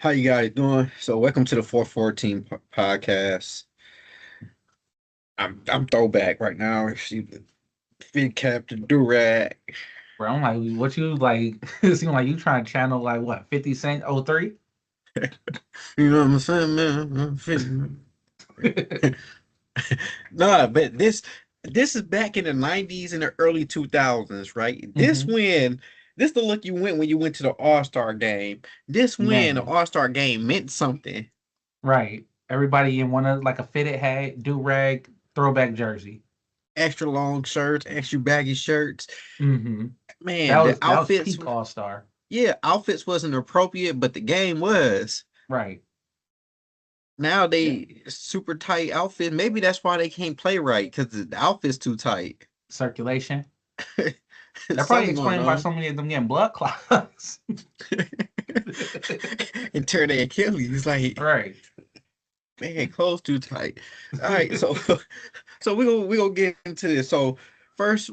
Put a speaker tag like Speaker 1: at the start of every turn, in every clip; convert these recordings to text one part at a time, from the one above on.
Speaker 1: How you guys doing? So welcome to the 414 podcast. I'm throwback right now. See the fit cap, the durag.
Speaker 2: Bro, I'm like, what you like? It seemed like you trying to channel like what 50 Cent '03.
Speaker 1: You know what I'm saying, man? I'm fitting. Nah, but this is back in the 90s and the early 2000s, right? This
Speaker 2: hmm
Speaker 1: when this the look you went when you went to the All-Star game. This when the
Speaker 2: Man,
Speaker 1: All-Star game meant something.
Speaker 2: right. Everybody in one of like a fitted hat, do rag, throwback jersey.
Speaker 1: Extra long shirts, extra baggy shirts.
Speaker 2: hmm
Speaker 1: Man, the
Speaker 2: that was
Speaker 1: outfits.
Speaker 2: peak All Star.
Speaker 1: Yeah, outfits wasn't appropriate, but the game was.
Speaker 2: Right.
Speaker 1: Now
Speaker 2: Yeah.
Speaker 1: they super tight outfit. Maybe that's why they can't play right because the outfit's too tight.
Speaker 2: Circulation. That probably
Speaker 1: Something going
Speaker 2: explained why
Speaker 1: on.
Speaker 2: so many of them getting blood clots.
Speaker 1: And turn their Achilles like,
Speaker 2: Right.
Speaker 1: man, clothes too tight. All right, so so we gonna get into this. So first,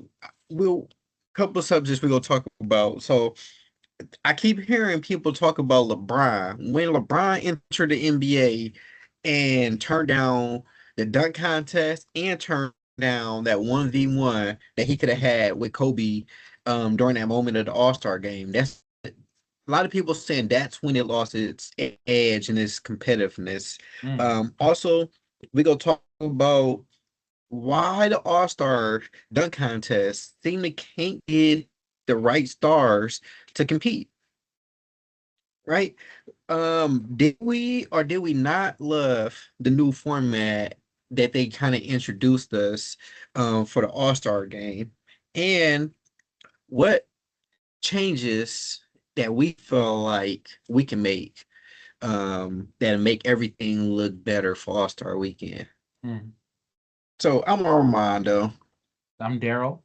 Speaker 1: we'll couple of subjects we're gonna talk about. So I keep hearing people talk about LeBron. When LeBron entered the NBA and turned down the dunk contest and turned down that 1v1 that he could have had with Kobe during that moment of the All-Star game. That's a lot of people saying that's when it lost its edge and its competitiveness.
Speaker 2: Mm.
Speaker 1: Also, we gonna talk about why the All-Star dunk contest seem to can't get the right stars to compete, right? Did we or did we not love the new format that they kind of introduced us for the All-Star game? And what changes that we feel like we can make that make everything look better for All-Star weekend?
Speaker 2: Mm.
Speaker 1: So I'm Armando.
Speaker 2: I'm Daryl.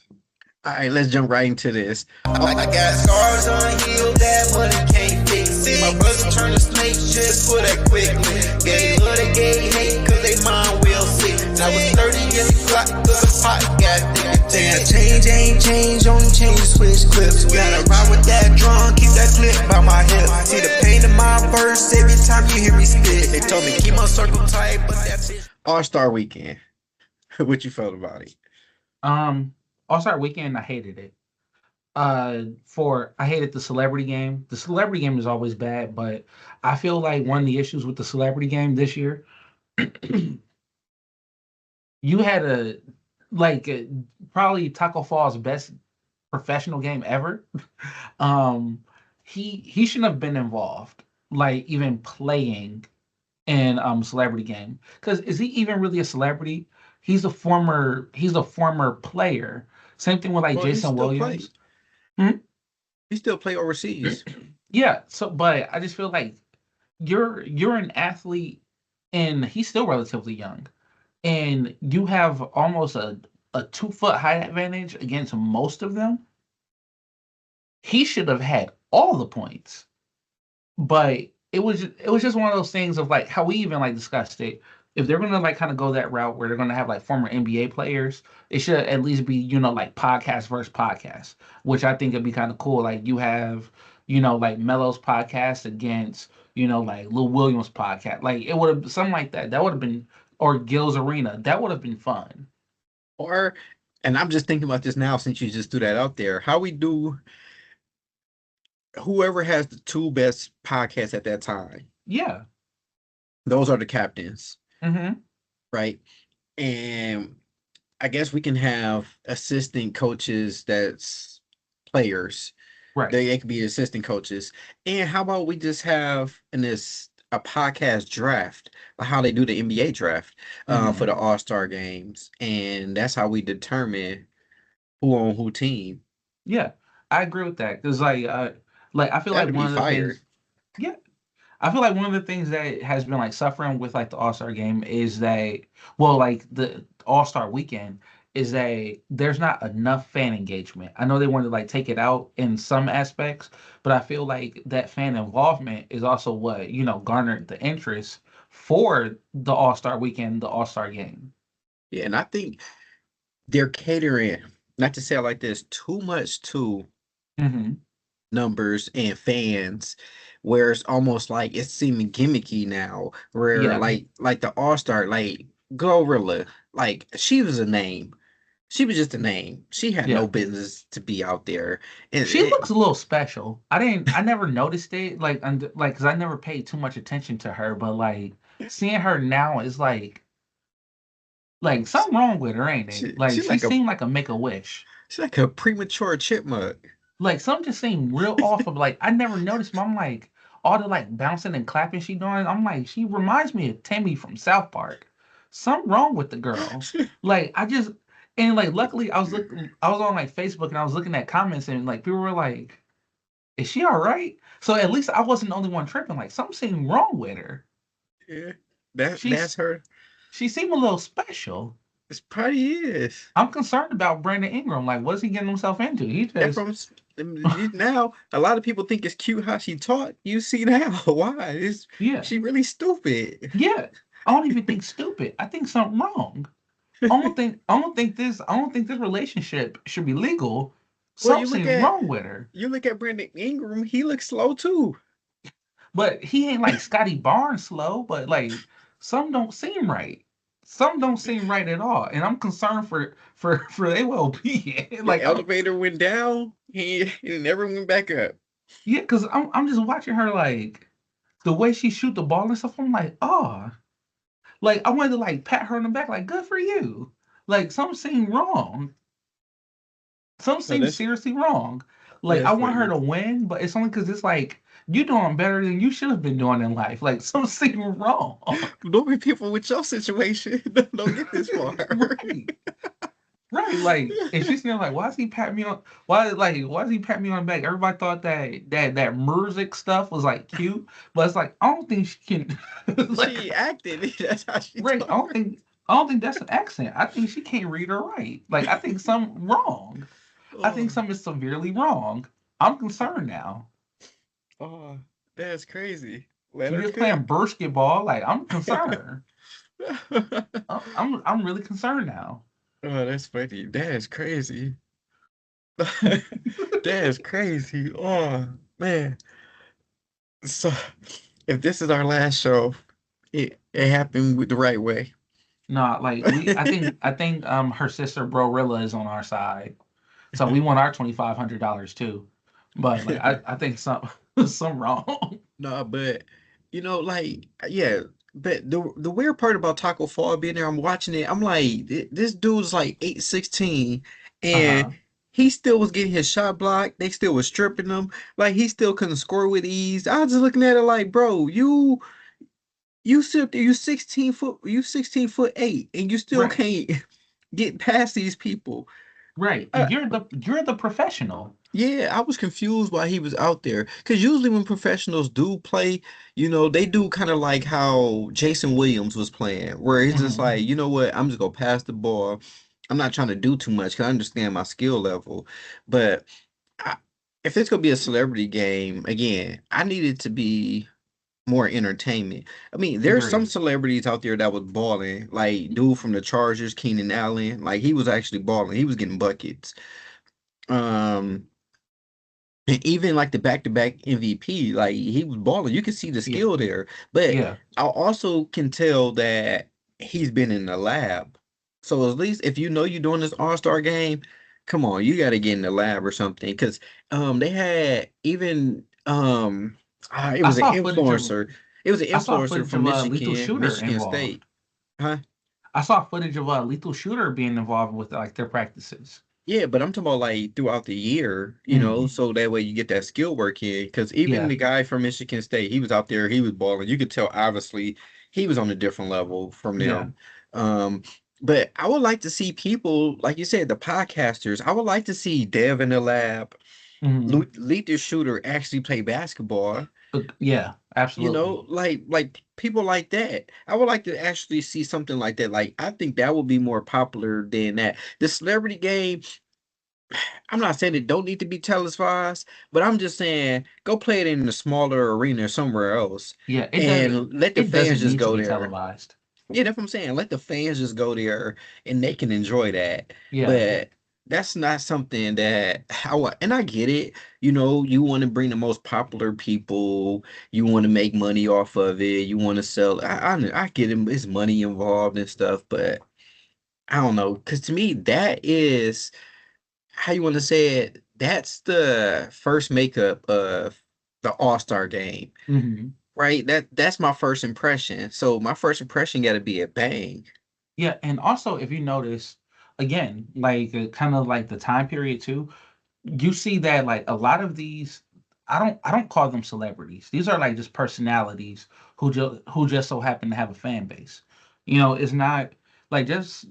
Speaker 1: All right, let's jump right into this.
Speaker 3: I got scars unhealed that money can't fix it. My brother turned a snake just for that quickly. Gay love, they gay hate cause they mind will sick. I was 30 in the clock cause the pot got thick. Damn, change ain't change, only change switch clips. Gotta ride with that drum, keep that clip by my hip. See the pain in my verse every time you hear me spit. They told me keep my circle tight, but that's it.
Speaker 1: All-Star weekend. What you felt about it?
Speaker 2: Um, All Star Weekend, I hated it. For I hated the celebrity game. The celebrity game is always bad, but I feel like one of the issues with the celebrity game this year, you had a like probably Taco Fall's best professional game ever. um, he shouldn't have been involved, like even playing in celebrity game. Because is he even really a celebrity? He's a former player. Same thing with like
Speaker 1: Well, he
Speaker 2: Jason
Speaker 1: still play.
Speaker 2: Williams. Hmm?
Speaker 1: He still play overseas.
Speaker 2: Yeah, so but I just feel like you're an athlete and he's still relatively young and you have almost a 2 foot height advantage against most of them. He should have had all the points. But it was just one of those things of like how we even like discussed it. If they're gonna like kind of go that route where they're gonna have like former NBA players, it should at least be like podcast versus podcast, which I think would be kind of cool. Like you have like Melo's podcast against like Lou Williams podcast. Like it would have something like that. That would have been or Gil's Arena. That would have been fun.
Speaker 1: Or, and I'm just thinking about this now since you just threw that out there. How we do whoever has the two best podcasts at that time,
Speaker 2: Yeah.
Speaker 1: those are the captains,
Speaker 2: Mm-hmm.
Speaker 1: right? And I guess we can have assistant coaches that's players.
Speaker 2: Right.
Speaker 1: They could be assistant coaches. And how about we just have in this a podcast draft, like how they do the NBA draft for
Speaker 2: Mm-hmm.
Speaker 1: the All-Star games, and that's how we determine who on who team.
Speaker 2: Yeah. I agree with that because like I feel like
Speaker 1: That'd be
Speaker 2: one of the
Speaker 1: fire.
Speaker 2: things. Yeah, I feel like one of the things that has been like suffering with like the All Star game is that, well, like the All Star weekend is that there's not enough fan engagement. I know they want to like take it out in some aspects, but I feel like that fan involvement is also what, garnered the interest for the All Star weekend, the All Star game.
Speaker 1: Yeah, and I think they're catering, not to say it like this, too much to
Speaker 2: hmm
Speaker 1: numbers and fans where it's almost like it's seeming gimmicky now. Where
Speaker 2: Yeah,
Speaker 1: like the All Star, like Glorilla, like she was a name. She was just a name. She had no
Speaker 2: yeah.
Speaker 1: business to be out there. And
Speaker 2: She looks a little special. I never noticed it, like, cause I never paid too much attention to her, but like seeing her now is like
Speaker 1: she,
Speaker 2: something wrong with her, ain't it? Like
Speaker 1: she
Speaker 2: she
Speaker 1: like a
Speaker 2: seemed like a make a wish.
Speaker 1: she's like a premature chipmunk.
Speaker 2: Like something just seemed real off of like I never noticed, but I'm like all the like bouncing and clapping she doing. I'm like she reminds me of Tammy from South Park. Something wrong with the girl. Like I just and like luckily I was on like Facebook and I was looking at comments and like people were like, "Is she all right?" So at least I wasn't the only one tripping. Like something seemed wrong with her.
Speaker 1: Yeah, that's
Speaker 2: She's
Speaker 1: her.
Speaker 2: she seemed a little special.
Speaker 1: It probably is.
Speaker 2: I'm concerned about Brandon Ingram. Like, what's he getting himself into? He
Speaker 1: That
Speaker 2: just
Speaker 1: now a lot of people think it's cute how she taught. You see now why?
Speaker 2: yeah.
Speaker 1: She really stupid.
Speaker 2: Yeah, I don't even think stupid. I think something wrong. I don't think this relationship should be legal.
Speaker 1: Well,
Speaker 2: Something wrong with her.
Speaker 1: you look at Brandon Ingram. He looks slow too.
Speaker 2: But he ain't like Scotty Barnes slow, but like some don't seem right. Some don't seem right at all. And I'm concerned for their well being.
Speaker 1: The
Speaker 2: Like I'm
Speaker 1: elevator went down. He never went back up.
Speaker 2: yeah, because I'm just watching her like the way she shoot the ball and stuff. I'm like, oh, like I wanted to like pat her on the back, like good for you. Like something seemed wrong. Some
Speaker 1: Oh,
Speaker 2: seem seriously wrong. Like I
Speaker 1: that's
Speaker 2: want her
Speaker 1: funny.
Speaker 2: to win, but it's only because it's like you doing better than you should have been doing in life. Like some seem wrong.
Speaker 1: Don't be people with your situation. Don't get this far.
Speaker 2: Right. Right. Like and she's still like, why is he patting me on why is he patting me on the back? Everybody thought that music stuff was like cute, but it's like I don't think she can like
Speaker 1: She acted. That's how she
Speaker 2: right.
Speaker 1: told.
Speaker 2: I don't think that's an accent. I think she can't read or write. Like I think something wrong. I think
Speaker 1: Oh,
Speaker 2: something is severely wrong. I'm concerned now.
Speaker 1: oh, that's crazy. Let
Speaker 2: She
Speaker 1: her
Speaker 2: just
Speaker 1: cook.
Speaker 2: playing basketball. Like I'm concerned. I'm really concerned now.
Speaker 1: Oh, that's funny. That is crazy. That is crazy. Oh man. So if this is our last show, it happened with the right way.
Speaker 2: No, like I think her sister Brorilla is on our side. So we want our $2,500 too. But like I think some some wrong.
Speaker 1: No, but like yeah, but the weird part about Taco Fall being there, I'm watching it. I'm like, this dude's like 8'16", and
Speaker 2: Uh-huh.
Speaker 1: he still was getting his shot blocked. They still was stripping him. Like he still couldn't score with ease. I was just looking at it like, bro, you sit there, you 16'8", and you still
Speaker 2: Right.
Speaker 1: can't get past these people.
Speaker 2: Right.
Speaker 1: Uh,
Speaker 2: And you're the professional.
Speaker 1: Yeah, I was confused why he was out there. Because usually when professionals do play, they do kind of like how Jason Williams was playing, where he's just
Speaker 2: Hmm.
Speaker 1: like, you know what, I'm just gonna pass the ball. I'm not trying to do too much because I understand my skill level. But I, if it's gonna be a celebrity game, again, I need it to be more entertainment. I mean, there's some
Speaker 2: Agreed.
Speaker 1: celebrities out there that was balling, like dude from the Chargers, Keenan Allen, like he was actually balling. He was getting buckets. Um, and even like the back-to-back MVP, like he was balling. You can see the
Speaker 2: Yeah.
Speaker 1: skill there. But
Speaker 2: Yeah.
Speaker 1: I also can tell that he's been in the lab. So at least if you know you're doing this All-Star game, come on, you got to get in the lab or something. Because they had even it
Speaker 2: I
Speaker 1: was an
Speaker 2: saw footage of
Speaker 1: influencer. It was an
Speaker 2: I saw
Speaker 1: influencer
Speaker 2: footage
Speaker 1: from
Speaker 2: of Lethal Shooter
Speaker 1: Michigan
Speaker 2: involved.
Speaker 1: State. Huh?
Speaker 2: I saw footage of Lethal Shooter being involved with like their practices.
Speaker 1: Yeah, but I'm talking about like throughout the year,
Speaker 2: Mm.
Speaker 1: so that way you get that skill work in. Because even
Speaker 2: Yeah.
Speaker 1: the guy from Michigan State, he was out there, he was balling. You could tell obviously he was on a different level from
Speaker 2: Yeah.
Speaker 1: them. Um, but I would like to see people, like you said, the podcasters. I would like to see Dev in the lab,
Speaker 2: Hmm.
Speaker 1: Lead the Shooter actually play basketball.
Speaker 2: Yeah. Absolutely.
Speaker 1: Like people like that. I would like to actually see something like that. Like I think that would be more popular than that. The celebrity game. I'm not saying it don't need to be televised, but I'm just saying go play it in a smaller arena somewhere else
Speaker 2: Yeah.
Speaker 1: and let the
Speaker 2: It
Speaker 1: fans
Speaker 2: doesn't
Speaker 1: just
Speaker 2: need to
Speaker 1: go
Speaker 2: be
Speaker 1: there.
Speaker 2: televised.
Speaker 1: Yeah, that's what I'm saying. Let the fans just go there and they can enjoy that.
Speaker 2: Yeah.
Speaker 1: But that's not something that how and I get it. You want to bring the most popular people, you want to make money off of it, you want to sell. I get it, it's money involved and stuff, but I don't know, because to me that is how you want to say it. That's the first makeup of the All-Star game,
Speaker 2: Hmm.
Speaker 1: right? That's my first impression. So my first impression got to be a bang.
Speaker 2: Yeah, and also if you notice, again, like kind of like the time period too, you see that like a lot of these, I don't call them celebrities. These are like just personalities who just so happen to have a fan base. It's not like just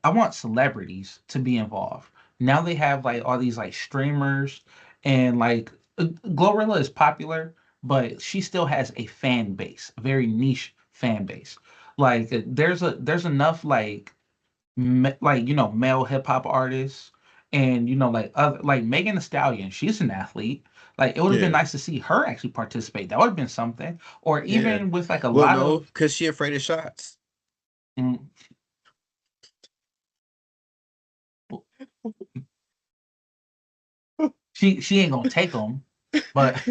Speaker 2: I want celebrities to be involved. Now they have like all these like streamers and like Glorilla is popular, but she still has a fan base, a very niche fan base. Like there's enough like male hip hop artists and like other like Megan Thee Stallion, she's an athlete. Like it would have been
Speaker 1: Yeah,
Speaker 2: nice to see her actually participate. That would have been something. Or
Speaker 1: yeah.
Speaker 2: even with like a
Speaker 1: Well,
Speaker 2: lot
Speaker 1: no,
Speaker 2: of
Speaker 1: because she afraid of shots.
Speaker 2: mm, she ain't gonna take them, but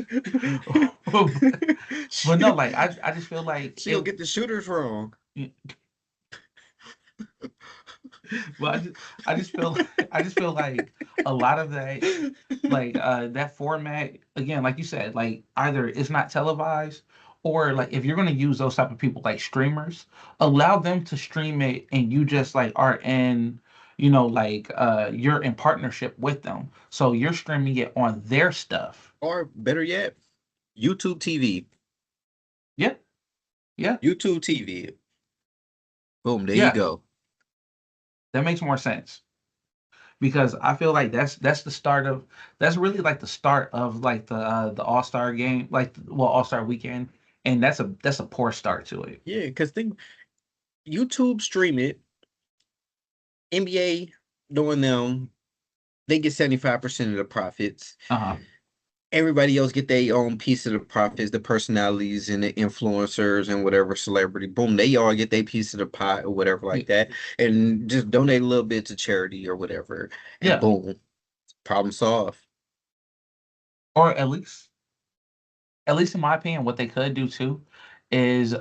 Speaker 2: but no,
Speaker 1: she,
Speaker 2: like I just feel like
Speaker 1: she
Speaker 2: it.
Speaker 1: gonna get the shooters wrong.
Speaker 2: Well, I just feel I just feel like a lot of that that format again, like you said, like either it's not televised or like if you're gonna use those type of people like streamers, allow them to stream it and you just like are in you're in partnership with them. So you're streaming it on their stuff.
Speaker 1: Or better yet, YouTube TV.
Speaker 2: Yeah, yeah,
Speaker 1: YouTube TV. Boom, there you
Speaker 2: yeah.
Speaker 1: go.
Speaker 2: That makes more sense. Because I feel like that's really like the start of like the All Star game, like well All Star weekend, and that's a poor start to it.
Speaker 1: Yeah, because think YouTube stream it, NBA doing them, they get 75% of the profits.
Speaker 2: Uh huh.
Speaker 1: Everybody else get their own piece of the profits, the personalities and the influencers and whatever celebrity. Boom, they all get their piece of the pie or whatever like that. And just donate a little bit to charity or whatever. And
Speaker 2: Yeah,
Speaker 1: boom, problem solved.
Speaker 2: or at least in my opinion, what they could do too is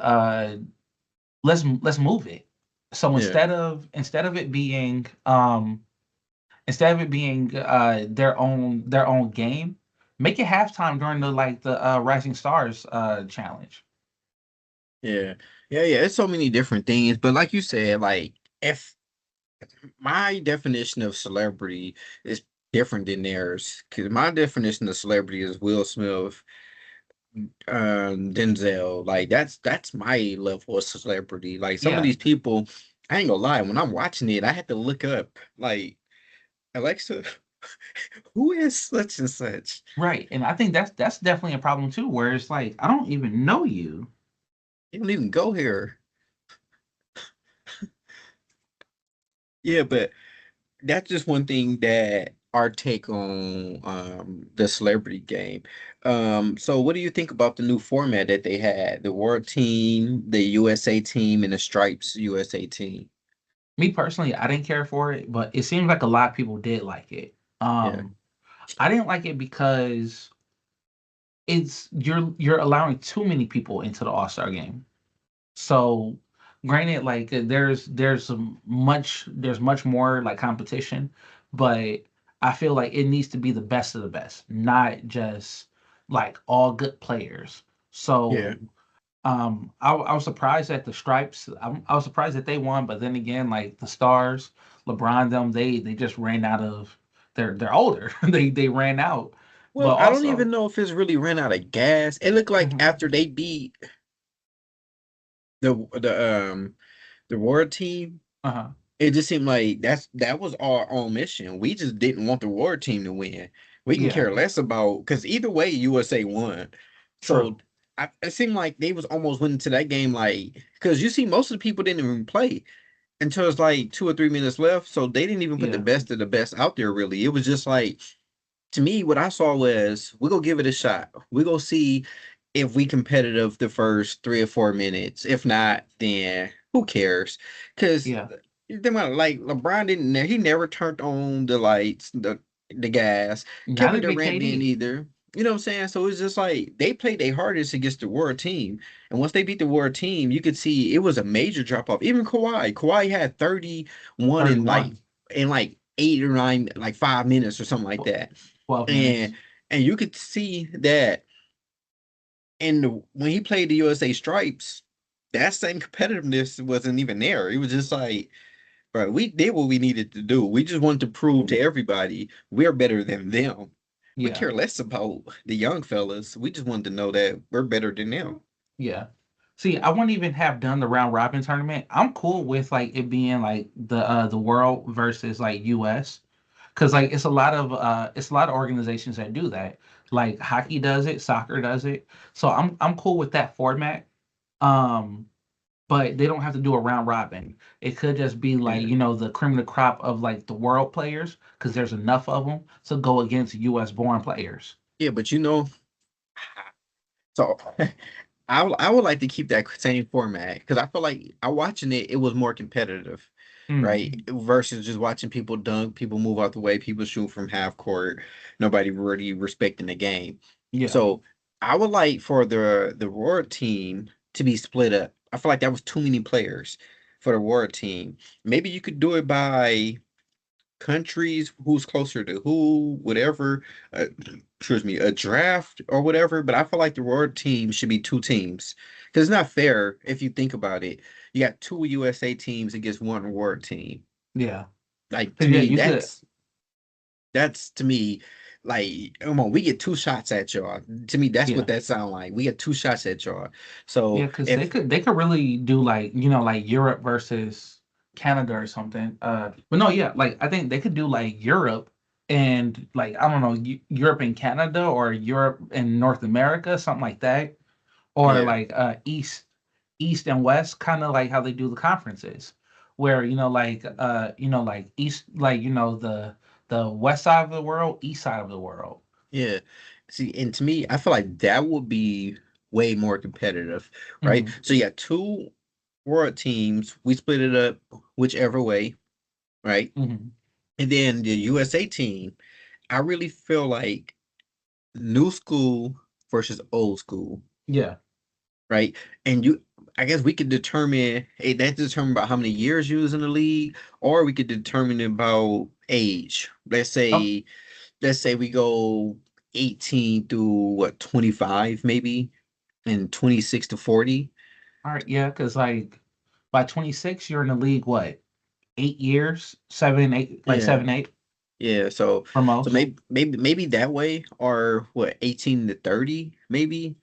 Speaker 2: let's move it. So
Speaker 1: Yeah.
Speaker 2: instead of it being their own game, make it halftime during the Rising Stars challenge.
Speaker 1: Yeah. Yeah. It's so many different things. But like you said, like if my definition of celebrity is different than theirs, because my definition of celebrity is Will Smith, Denzel. Like that's my level of celebrity. Like some of
Speaker 2: Yeah.
Speaker 1: these people, I ain't gonna lie, when I'm watching it, I had to look up like Alexa, who is such and such?
Speaker 2: Right, and I think that's definitely a problem too, where it's like, I don't even know you.
Speaker 1: You don't even go here. Yeah, but that's just one thing that our take on the celebrity game. So what do you think about the new format that they had? The World Team, the USA team, and the Stripes USA team.
Speaker 2: Me personally, I didn't care for it, but it seems like a lot of people did like it.
Speaker 1: Yeah,
Speaker 2: I didn't like it because you're allowing too many people into the All-Star game. So, granted, like there's much more like competition, but I feel like it needs to be the best of the best, not just like all good players.
Speaker 1: yeah.
Speaker 2: So I was surprised at the Stripes. I was surprised that they won, but then again, like the Stars, LeBron, them, they just ran out of. They're older. They ran out,
Speaker 1: Well,
Speaker 2: but
Speaker 1: I don't even
Speaker 2: also,
Speaker 1: know if it's really ran out of gas. It looked like
Speaker 2: mhm,
Speaker 1: after they beat the World Team,
Speaker 2: uh-huh,
Speaker 1: it just seemed like that was our own mission. We just didn't want the World Team to win. We can
Speaker 2: yeah,
Speaker 1: care less about because either way, USA won.
Speaker 2: true,
Speaker 1: So it seemed like they was almost winning to that game, like because you see, most of the people didn't even play until it's like 2 or 3 minutes left. So they didn't even put the
Speaker 2: yeah,
Speaker 1: best of the best out there. Really, it was just like to me, what I saw was we're gonna give it a shot. We're gonna see if we competitive the first 3 or 4 minutes. If not, then who cares? Because
Speaker 2: yeah.
Speaker 1: You think about it, like LeBron didn't he never turned on the lights, the gas. Kevin
Speaker 2: Neither did
Speaker 1: Durant didn't
Speaker 2: KD.
Speaker 1: either. You know what I'm saying? So it's just like they played their hardest against the world team. And once they beat the world team, you could see it was a major drop off. Even Kawhi. Kawhi had 31
Speaker 2: 31.
Speaker 1: in like 8 or 9, like 5 minutes or something like that.
Speaker 2: 12
Speaker 1: And
Speaker 2: minutes.
Speaker 1: you could see that when he played the USA Stripes, that same competitiveness wasn't even there. It was just like, bro, we did what we needed to do. We just wanted to prove to everybody we're better than them. We
Speaker 2: Yeah.
Speaker 1: care less about the young fellas. We just wanted to know that we're better than them.
Speaker 2: Yeah. See, I wouldn't even have done the round robin tournament. I'm cool with like it being like the world versus like US. Cause like it's a lot of organizations that do that. Like hockey does it, soccer does it. So I'm cool with that format. Um, but they don't have to do a round robin. It could just be like,
Speaker 1: Yeah.
Speaker 2: the cream of the crop of like the world players, because there's enough of them to go against US born players.
Speaker 1: Yeah, but so I would like to keep that same format because I feel like I watching it was more competitive, right?
Speaker 2: Mm,
Speaker 1: Versus just watching people dunk, people move out the way, people shoot from half court, nobody really respecting the game.
Speaker 2: yeah.
Speaker 1: So I would like for the Roar team to be split up. I feel like that was too many players for the Roar team. Maybe you could do it by countries, who's closer to who, whatever, excuse me, a draft or whatever. But I feel like the world team should be two teams because it's not fair if you think about it. You got two USA teams against one world team.
Speaker 2: Yeah.
Speaker 1: Like to
Speaker 2: Cause yeah,
Speaker 1: me,
Speaker 2: you could.
Speaker 1: that's to me like come on, we get two shots at y'all. To me, that's what
Speaker 2: Yeah.
Speaker 1: that sound like. We get two shots at y'all. So
Speaker 2: Yeah, because they
Speaker 1: if
Speaker 2: could really do like, like Europe versus Canada or something. But no, yeah, like I think they could do like Europe and like I don't know, Europe and Canada or Europe and North America, something like that. Or
Speaker 1: yeah,
Speaker 2: like East and West, kind of like how they do the conferences. Where, like East, like the west side of the world, east side of the world.
Speaker 1: yeah. See, and to me, I feel like that would be way more competitive, right?
Speaker 2: Hmm.
Speaker 1: So you got two world teams. We split it up whichever way, right?
Speaker 2: Hmm.
Speaker 1: And then the USA team, I really feel like new school versus old school,
Speaker 2: Yeah.
Speaker 1: right? And I guess we could determine, hey, that's determined by how many years you was in the league, or we could determine about age.
Speaker 2: Oh,
Speaker 1: Let's say we go 18 through what 25 maybe, and 26 to 40.
Speaker 2: all right. Yeah, because like by 26, you're in the league, what, 8 years, 7, 8, like
Speaker 1: Yeah.
Speaker 2: 7, 8
Speaker 1: Yeah, so
Speaker 2: for most.
Speaker 1: maybe that way, or what 18 to 30 maybe,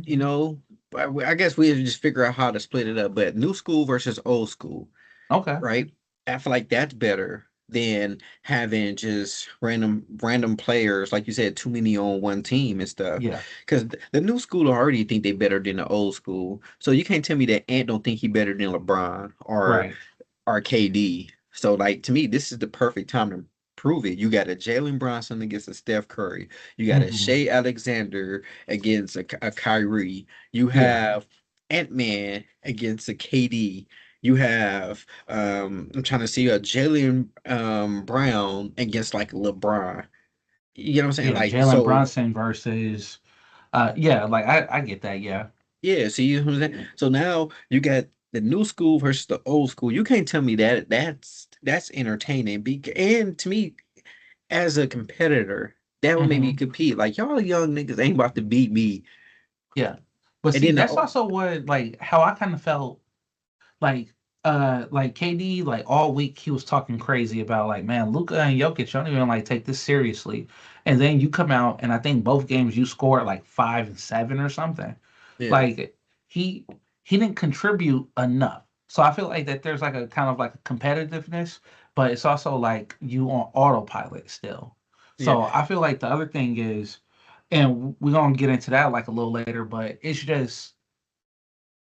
Speaker 1: you
Speaker 2: Hmm.
Speaker 1: know. But I guess we have to just figure out how to split it up. But new school versus old school,
Speaker 2: Okay.
Speaker 1: right? I feel like that's better than having just random players, like you said, too many on one team and stuff.
Speaker 2: Yeah.
Speaker 1: Because the new school already think they better than the old school. So you can't tell me that Ant don't think he better than LeBron
Speaker 2: Right.
Speaker 1: or KD. So like to me, this is the perfect time to prove it. You got a Jalen Brunson against a Steph Curry. You got a
Speaker 2: Hmm.
Speaker 1: Shea Alexander against a Kyrie. You
Speaker 2: Yeah.
Speaker 1: have Ant-Man against a KD. You have I'm trying to see a Jalen Brown against like LeBron. You know what I'm saying?
Speaker 2: Yeah.
Speaker 1: Like
Speaker 2: Jalen
Speaker 1: so
Speaker 2: Brunson versus, yeah, like I get that. Yeah.
Speaker 1: yeah, see what I'm saying? So now you got the new school versus the old school. You can't tell me that that's entertaining. And to me, as a competitor, that would make me
Speaker 2: Hmm.
Speaker 1: compete. Like y'all young niggas ain't about to beat me.
Speaker 2: Yeah. But
Speaker 1: And
Speaker 2: see,
Speaker 1: then
Speaker 2: that's also what, like, how I kind of felt like KD, like all week he was talking crazy about like, man, Luca and Jokic don't even like take this seriously. And then you come out and I think both games you scored like 5 and 7 or something.
Speaker 1: yeah,
Speaker 2: Like he he didn't contribute enough. So I feel like that there's like a kind of like a competitiveness, but it's also like you on autopilot still.
Speaker 1: yeah,
Speaker 2: So I feel like the other thing is, and we're gonna get into that like a little later, but it's just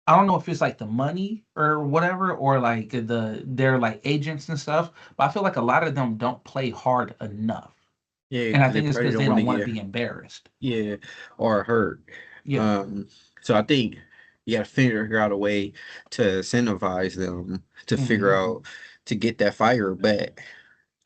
Speaker 2: I don't know if it's like the money or whatever, or like they're like agents and stuff, but I feel like a lot of them don't play hard enough.
Speaker 1: yeah,
Speaker 2: And I
Speaker 1: because they
Speaker 2: think it's
Speaker 1: probably
Speaker 2: because
Speaker 1: don't
Speaker 2: they
Speaker 1: want to
Speaker 2: don't want to
Speaker 1: get
Speaker 2: be embarrassed.
Speaker 1: yeah or hurt.
Speaker 2: Yeah.
Speaker 1: Um, so I think you got to figure out a way to incentivize them to figure
Speaker 2: Hmm.
Speaker 1: out. to get that fire. But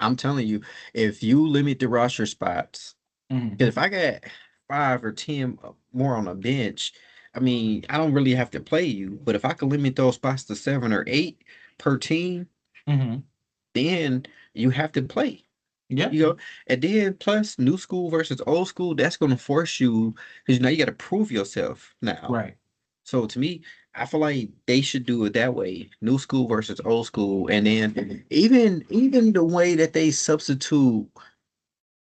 Speaker 1: I'm telling you, if you limit the roster spots,
Speaker 2: Mhm.
Speaker 1: because if I got 5 or 10 more on a bench, I mean, I don't really have to play you. But if I can limit those spots to 7 or 8 per team,
Speaker 2: Mhm.
Speaker 1: then you have to play.
Speaker 2: Yeah.
Speaker 1: You know, and then plus new school versus old school, that's going to force you because now you got to prove yourself now.
Speaker 2: Right.
Speaker 1: So to me, I feel like they should do it that way, new school versus old school, and then even the way that they substitute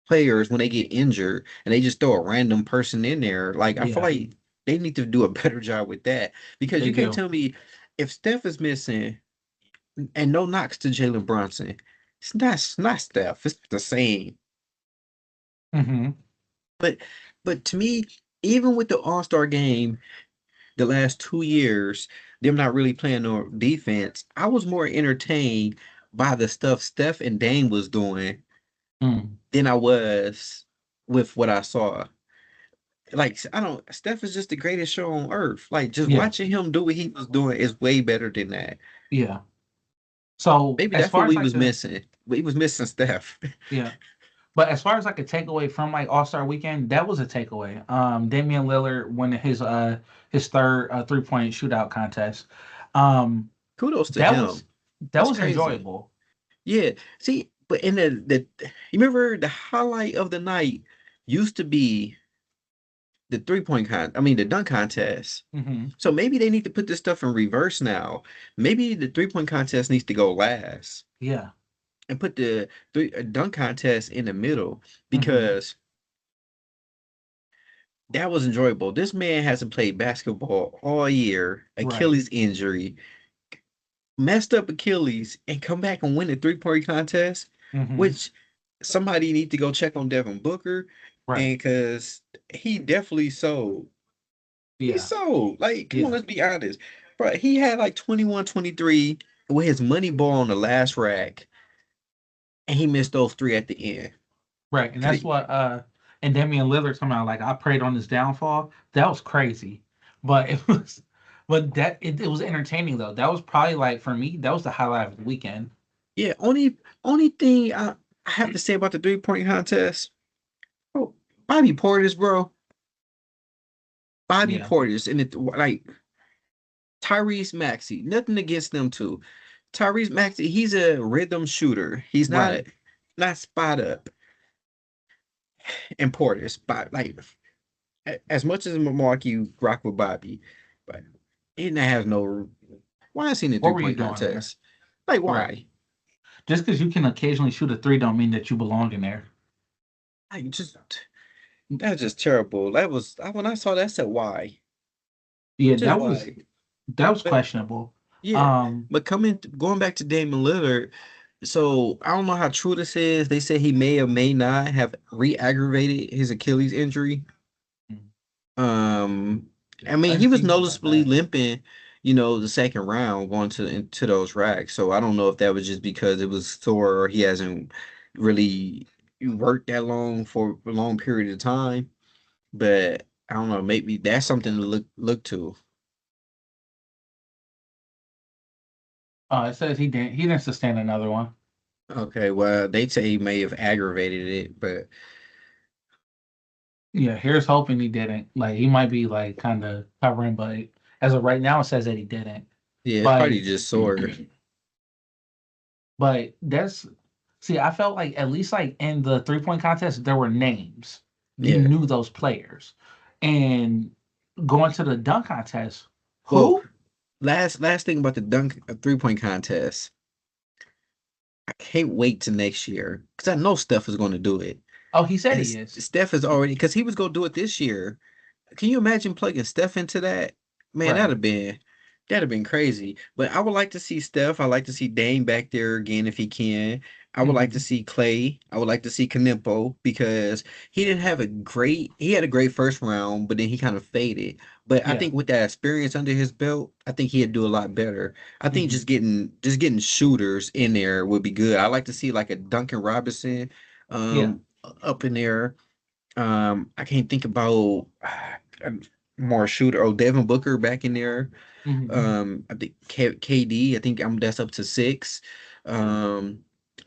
Speaker 1: players when they get injured and they just throw a random person in there. Like I feel
Speaker 2: Yeah.
Speaker 1: like they need to do a better job with that because
Speaker 2: They
Speaker 1: you can't
Speaker 2: do.
Speaker 1: tell me if Steph is missing and no knocks to Jalen Brunson, it's not Steph. It's the same.
Speaker 2: Mhm.
Speaker 1: But but to me, even with the All-Star game, the last 2 years, them not really playing no defense, I was more entertained by the stuff Steph and Dame was doing
Speaker 2: Mm.
Speaker 1: than I was with what I saw. Like I don't Steph is just the greatest show on earth. Like just
Speaker 2: Yeah.
Speaker 1: watching him do what he was doing is way better than that.
Speaker 2: Yeah. So
Speaker 1: Maybe
Speaker 2: as
Speaker 1: that's
Speaker 2: far
Speaker 1: what
Speaker 2: as
Speaker 1: we
Speaker 2: like
Speaker 1: was
Speaker 2: the
Speaker 1: missing. We was missing Steph.
Speaker 2: yeah, but as far as like a takeaway from like All Star Weekend, that was a takeaway. Damian Lillard winning his third 3 point shootout contest. Um,
Speaker 1: Kudos to
Speaker 2: that was
Speaker 1: him.
Speaker 2: that
Speaker 1: That's
Speaker 2: was
Speaker 1: crazy.
Speaker 2: enjoyable.
Speaker 1: Yeah. See, but in you remember the highlight of the night used to be the 3 point I mean the dunk contest.
Speaker 2: Hmm.
Speaker 1: So maybe they need to put this stuff in reverse now. Maybe the 3 point contest needs to go last
Speaker 2: Yeah.
Speaker 1: and put the dunk contest in the middle
Speaker 2: Hmm.
Speaker 1: because that was enjoyable. This man hasn't played basketball all year,
Speaker 2: Right.
Speaker 1: Achilles injury, messed up Achilles, and come back and win the 3 point contest,
Speaker 2: Hmm.
Speaker 1: which somebody need to go check on Devin Booker,
Speaker 2: Right.
Speaker 1: and because he definitely sold. He
Speaker 2: Yeah.
Speaker 1: sold. Like, come on,
Speaker 2: Yeah.
Speaker 1: let's be honest. Bro, he had like 21, 23 with his money ball on the last rack, and he missed those three at the end.
Speaker 2: Right. And
Speaker 1: Could
Speaker 2: that's
Speaker 1: he,
Speaker 2: what and Damian Lillard somehow like I prayed on his downfall. That was crazy. But it was but it was entertaining though. That was probably like for me, that was the highlight of the weekend.
Speaker 1: yeah, only thing I have to say about the 3 point contest, bro, Bobby Portis, bro. Bobby
Speaker 2: Yeah.
Speaker 1: Portis and it like Tyrese Maxey. Nothing against them two. Tyrese Maxey, he's a rhythm shooter. He's not
Speaker 2: Right.
Speaker 1: not spot up and Portis, but like as much as Milwaukee rock with Bobby, but he has no. Why is he in the
Speaker 2: What
Speaker 1: three
Speaker 2: were you
Speaker 1: point
Speaker 2: doing there?
Speaker 1: contest? Like
Speaker 2: Right.
Speaker 1: why?
Speaker 2: Just because you can occasionally shoot a three don't mean that you belong in there.
Speaker 1: Like just that's just terrible. That was when I saw that I said why?
Speaker 2: Yeah,
Speaker 1: Just why?
Speaker 2: that was
Speaker 1: But
Speaker 2: questionable.
Speaker 1: yeah,
Speaker 2: Um,
Speaker 1: but going back to Damian Lillard. So I don't know how true this is. They say he may or may not have re-aggravated his Achilles injury. Um, I
Speaker 2: I
Speaker 1: mean, he
Speaker 2: didn't
Speaker 1: was
Speaker 2: see anything about
Speaker 1: noticeably
Speaker 2: that.
Speaker 1: limping, the second round going to into those racks. So I don't know if that was just because it was sore or he hasn't really worked that long for a long period of time. But I don't know, maybe that's something to look to.
Speaker 2: It says he didn't sustain another one.
Speaker 1: Okay, well, they say he may have aggravated it, but
Speaker 2: Yeah, here's hoping he didn't. Like he might be like kind of covering, but as of right now, it says that he didn't.
Speaker 1: yeah, it's
Speaker 2: But
Speaker 1: probably just sore.
Speaker 2: but that's see, I felt like at least like in the 3 point contest, there were names. You
Speaker 1: Yeah.
Speaker 2: knew those players, and going to the dunk contest,
Speaker 1: Well,
Speaker 2: who?
Speaker 1: last thing about the dunk 3 point contest. I can't wait to next year because I know Steph is going to do it.
Speaker 2: Oh, he said
Speaker 1: And
Speaker 2: he is.
Speaker 1: Steph is already because he was going to do it this year. Can you imagine plugging Steph into that? Man,
Speaker 2: Right.
Speaker 1: that'd have been crazy. But I would like to see Steph. I like to see Dame back there again if he can. I would like to
Speaker 2: Hmm.
Speaker 1: see Clay. I would like to see Canempo because he had a great first round, but then he kind of faded. But I
Speaker 2: Yeah.
Speaker 1: think with that experience under his belt, I think he'd do a lot better. I think
Speaker 2: Hmm.
Speaker 1: just getting shooters in there would be good. I like to see like a Duncan Robinson
Speaker 2: Yeah.
Speaker 1: up in there. I can't think about more shooter. Oh, Devin Booker back in there.
Speaker 2: Hmm.
Speaker 1: I think KD. I think that's up to 6. Um,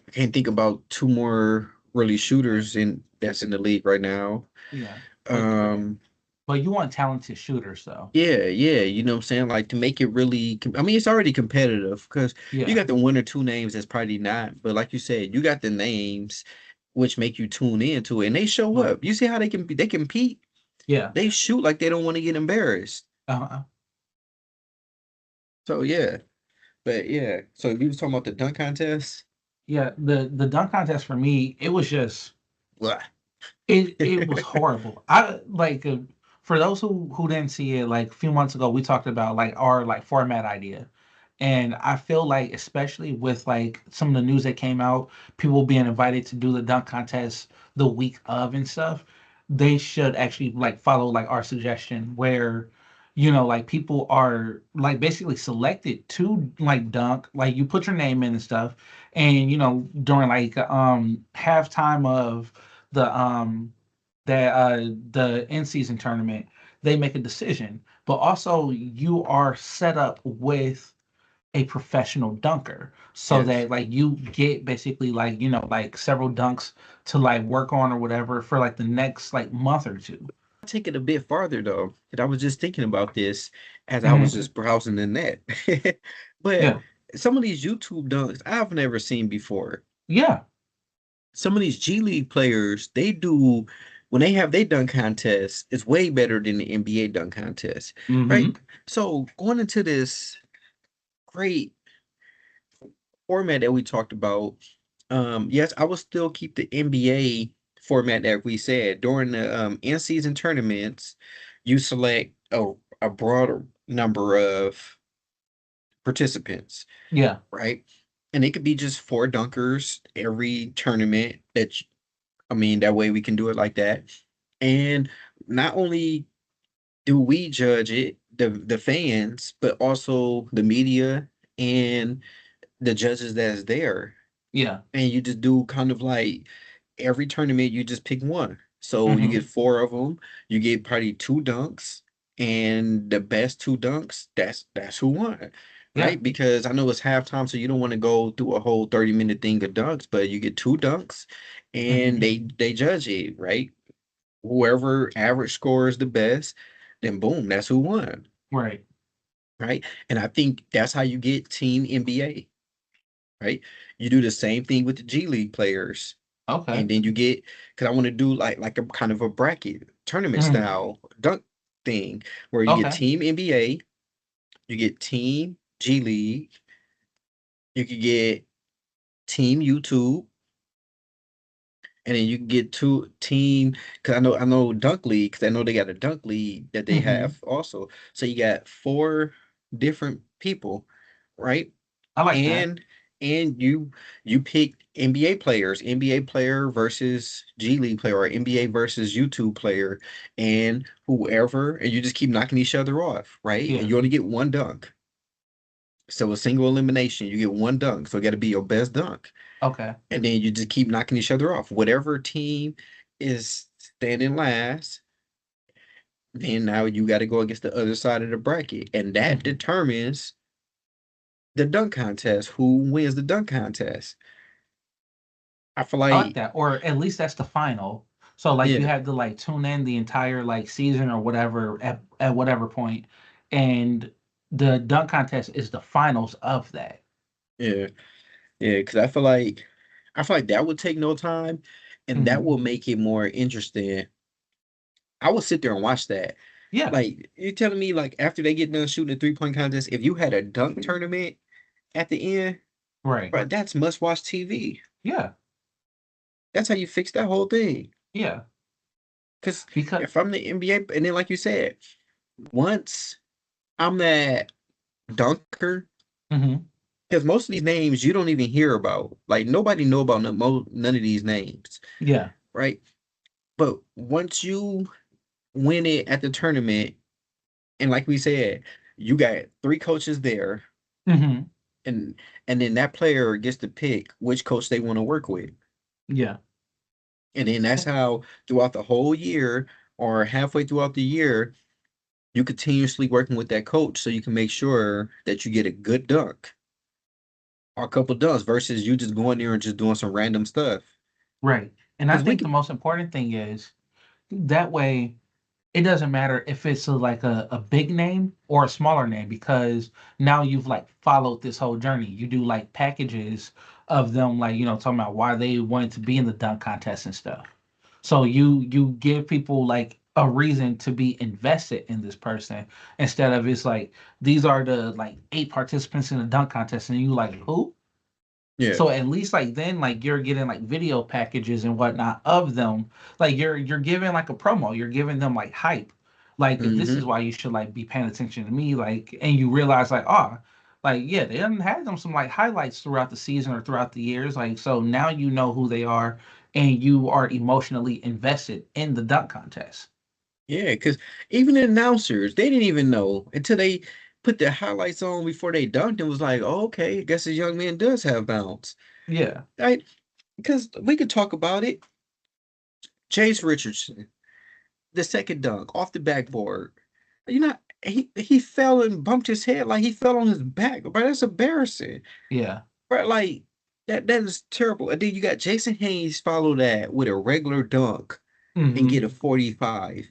Speaker 1: I can't think about two more really shooters in that's in the league right now.
Speaker 2: Yeah,
Speaker 1: Um,
Speaker 2: but you want talented shooters though.
Speaker 1: yeah, yeah, you know what I'm saying? Like to make it really, I mean, it's already competitive because you
Speaker 2: Yeah,
Speaker 1: got the one or two names that's probably not, but like you said, you got the names which make you tune into it, and they show
Speaker 2: right.
Speaker 1: up. You see how they compete?
Speaker 2: Yeah.
Speaker 1: They shoot like they don't want to get embarrassed.
Speaker 2: Uh-huh.
Speaker 1: So yeah, but yeah. So if you was talking about the dunk contest,
Speaker 2: Yeah, the dunk contest for me, it was just
Speaker 1: blah.
Speaker 2: it was horrible. I like for those who didn't see it, like a few months ago, we talked about like our like format idea, and I feel like especially with like some of the news that came out, people being invited to do the dunk contest the week of and stuff, they should actually like follow like our suggestion where like people are like basically selected to like dunk, like you put your name in and stuff, and during like halftime of the in season tournament, they make a decision. But also you are set up with a professional dunker so
Speaker 1: Yes.
Speaker 2: that like you get basically like like several dunks to like work on or whatever for like the next like month or two.
Speaker 1: Take it a bit farther though, and I was just thinking about this as I was
Speaker 2: Hmm.
Speaker 1: just browsing the net. But
Speaker 2: Yeah.
Speaker 1: some of these YouTube dunks I've never seen before.
Speaker 2: Yeah.
Speaker 1: Some of these G League players, they do when they have their dunk contests, it's way better than the NBA dunk contest, right?
Speaker 2: Hmm.
Speaker 1: So going into this great format that we talked about, yes, I will still keep the NBA format that we said during the in-season tournaments. You select a broader number of participants,
Speaker 2: Yeah.
Speaker 1: right? And it could be just four dunkers every tournament I mean, that way we can do it like that. And not only do we judge it, the fans, but also the media and the judges that's there.
Speaker 2: Yeah.
Speaker 1: And you just do kind of like every tournament you just pick one. So you get
Speaker 2: Hmm.
Speaker 1: four of them. You get probably two dunks, and the best two dunks, that's who won,
Speaker 2: Yeah.
Speaker 1: right? Because I know it's halftime, so you don't want to go through a whole 30-minute thing of dunks, but you get two dunks, and
Speaker 2: Hmm.
Speaker 1: they judge it, right? Whoever average score is the best, then boom, that's who won,
Speaker 2: Right.
Speaker 1: right? And I think that's how you get Team NBA, right? You do the same thing with the G League players,
Speaker 2: Okay.
Speaker 1: and then you get because I want to do like a kind of a bracket tournament
Speaker 2: Hmm.
Speaker 1: style dunk thing where you get
Speaker 2: Okay.
Speaker 1: Team NBA, you get Team G League, you could get Team YouTube, and then you can get two team because I know Dunk League because I know they got a Dunk League that they
Speaker 2: Hmm.
Speaker 1: have also. So you got four different people, right?
Speaker 2: I like that.
Speaker 1: And you pick NBA players, NBA player versus G League player, or NBA versus YouTube player, and whoever, and you just keep knocking each other off, right? And
Speaker 2: Yeah.
Speaker 1: you only get one dunk. So a single elimination, you get one dunk. So it got to be your best dunk.
Speaker 2: Okay.
Speaker 1: And then you just keep knocking each other off. Whatever team is standing last, then now you got to go against the other side of the bracket. And that
Speaker 2: Hmm.
Speaker 1: determines the dunk contest, who wins the dunk contest. I feel
Speaker 2: I like
Speaker 1: like,
Speaker 2: that. Or at least that's the final. So like you
Speaker 1: yeah,
Speaker 2: have to like tune in the entire like season or whatever at whatever point, and the dunk contest is the finals of that.
Speaker 1: yeah, yeah, because I feel like that would take no time and that
Speaker 2: Hmm.
Speaker 1: will make it more interesting. I would sit there and watch that.
Speaker 2: Yeah.
Speaker 1: Like, you're telling me, like, after they get done shooting a 3-point contest, if you had a dunk tournament at the end,
Speaker 2: Right.
Speaker 1: bro, that's must watch TV.
Speaker 2: Yeah.
Speaker 1: That's how you fix that whole thing.
Speaker 2: Yeah.
Speaker 1: Because
Speaker 2: Because.
Speaker 1: if I'm the NBA, and then like you said, once I'm that dunker,
Speaker 2: Hmm.
Speaker 1: because most of these names you don't even hear about. Like nobody know about none of these names,
Speaker 2: Yeah.
Speaker 1: right? But once you win it at the tournament, and like we said, you got three coaches there,
Speaker 2: Hmm.
Speaker 1: and then that player gets to pick which coach they want to work with.
Speaker 2: Yeah.
Speaker 1: And then that's how throughout the whole year or halfway throughout the year, you continuously working with that coach so you can make sure that you get a good dunk or a couple dunks versus you just going there and just doing some random stuff.
Speaker 2: Right. And I
Speaker 1: Because we
Speaker 2: think the
Speaker 1: could,
Speaker 2: most important thing is that way it doesn't matter if it's like a big name or a smaller name because now you've like followed this whole journey. You do like packages of them, like, talking about why they wanted to be in the dunk contest and stuff. So you give people like a reason to be invested in this person instead of it's like these are the like 8 participants in the dunk contest and you like who?
Speaker 1: yeah.
Speaker 2: So at least like then like you're getting like video packages and whatnot of them. Like you're giving like a promo. You're giving them like hype. Like this is
Speaker 1: Hmm.
Speaker 2: why you should like be paying attention to me. Like and you realize like like yeah they haven't had them some like highlights throughout the season or throughout the years. Like so now you know who they are and you are emotionally invested in the dunk contest.
Speaker 1: Yeah, because even the announcers, they didn't even know until they put the highlights on before they dunked and was like, oh, okay, I guess this young man does have bounce.
Speaker 2: Yeah.
Speaker 1: Right? Because we could talk about it. Chase Richardson, the second dunk off the backboard. You know, he fell and bumped his head like he fell on his back. But that's embarrassing.
Speaker 2: Yeah.
Speaker 1: But like that is terrible. And then you got Jason Hayes follow that with a regular dunk and
Speaker 2: Hmm.
Speaker 1: get a 45.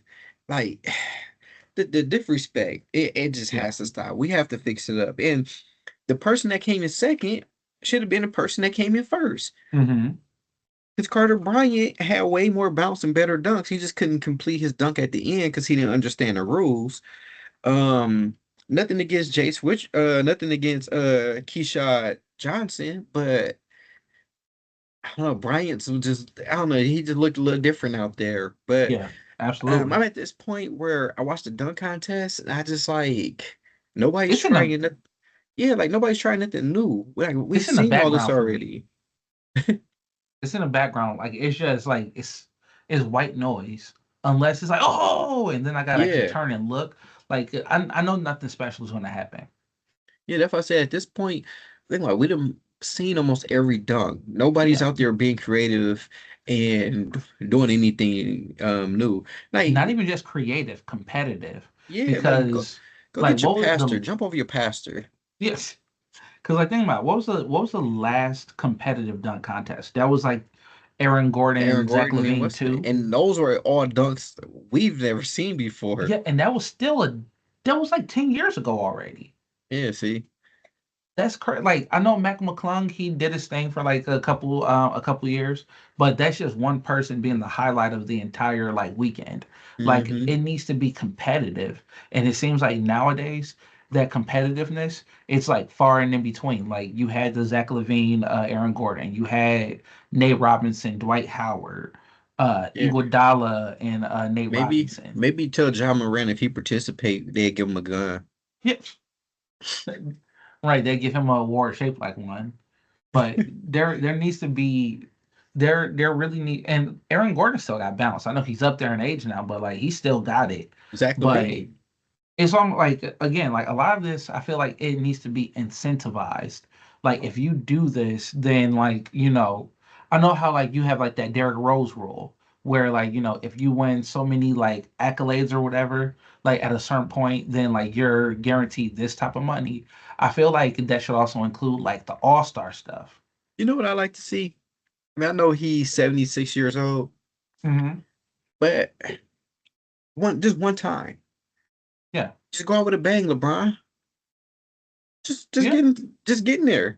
Speaker 1: Like the disrespect, it just
Speaker 2: Yeah.
Speaker 1: has to stop. We have to fix it up. And the person that came in second should have been the person that came in first.
Speaker 2: Hmm.
Speaker 1: Because Carter Bryant had way more bounce and better dunks. He just couldn't complete his dunk at the end because he didn't understand the rules. Um, nothing against Jace, which nothing against Keyshawn Johnson, but I don't know, Bryant's was just I don't know, he just looked a little different out there. But
Speaker 2: Yeah.
Speaker 1: I'm
Speaker 2: Absolutely.
Speaker 1: at this point where I watched the dunk contest and I just like nobody's
Speaker 2: It's in the
Speaker 1: trying it. Yeah, like nobody's trying nothing new. Like we've
Speaker 2: it's in the
Speaker 1: seen all this
Speaker 2: background for me.
Speaker 1: already.
Speaker 2: It's in the background. Like it's just like it's white noise. Unless it's like, oh, and then I gotta actually
Speaker 1: Yeah.
Speaker 2: turn and look. Like I know nothing special is gonna happen.
Speaker 1: Yeah, that's why I said at this point, think like we done seen almost every dunk. Nobody's
Speaker 2: Yeah.
Speaker 1: out there being creative and doing anything new.
Speaker 2: Not
Speaker 1: Like,
Speaker 2: even just creative, competitive.
Speaker 1: yeah, like
Speaker 2: Because
Speaker 1: go
Speaker 2: like
Speaker 1: get your
Speaker 2: what was
Speaker 1: pastor,
Speaker 2: the
Speaker 1: jump over your pastor.
Speaker 2: yes. Because like think about it, what was the last competitive dunk contest? That was like Aaron
Speaker 1: Aaron
Speaker 2: Gordon, Zach
Speaker 1: Gordon and
Speaker 2: Levine
Speaker 1: what's it?
Speaker 2: too.
Speaker 1: And those were all dunks we've never seen before.
Speaker 2: Yeah, and that was still that was like 10 years ago already.
Speaker 1: Yeah, see.
Speaker 2: That's correct. Like I know Mac McClung, he did his thing for like a couple years, but that's just one person being the highlight of the entire like weekend. Like
Speaker 1: Hmm.
Speaker 2: it needs to be competitive, and it seems like nowadays that competitiveness it's like far and in between. Like you had the Zach Levine, Aaron Gordon, you had Nate Robinson, Dwight Howard,
Speaker 1: Yeah.
Speaker 2: Iguodala, and Nate Robinson.
Speaker 1: Maybe tell John Moran if he participate, they give him a gun.
Speaker 2: Yeah, right. They give him a award shaped like one. But there needs to be there really need and Aaron Gordon still got bounce. I know he's up there in age now, but like he still got it.
Speaker 1: Zach
Speaker 2: But
Speaker 1: Levine.
Speaker 2: it's on like again, like a lot of this I feel like it needs to be incentivized. Like if you do this, then like, I know how like you have like that Derrick Rose rule where like, if you win so many like accolades or whatever, like at a certain point, then like you're guaranteed this type of money. I feel like that should also include like the all-star stuff.
Speaker 1: You know what I like to see? I mean, I know he's 76 years old,
Speaker 2: Hmm.
Speaker 1: but just one time.
Speaker 2: Yeah.
Speaker 1: Just go out with a bang, LeBron. Just
Speaker 2: Yeah.
Speaker 1: getting there.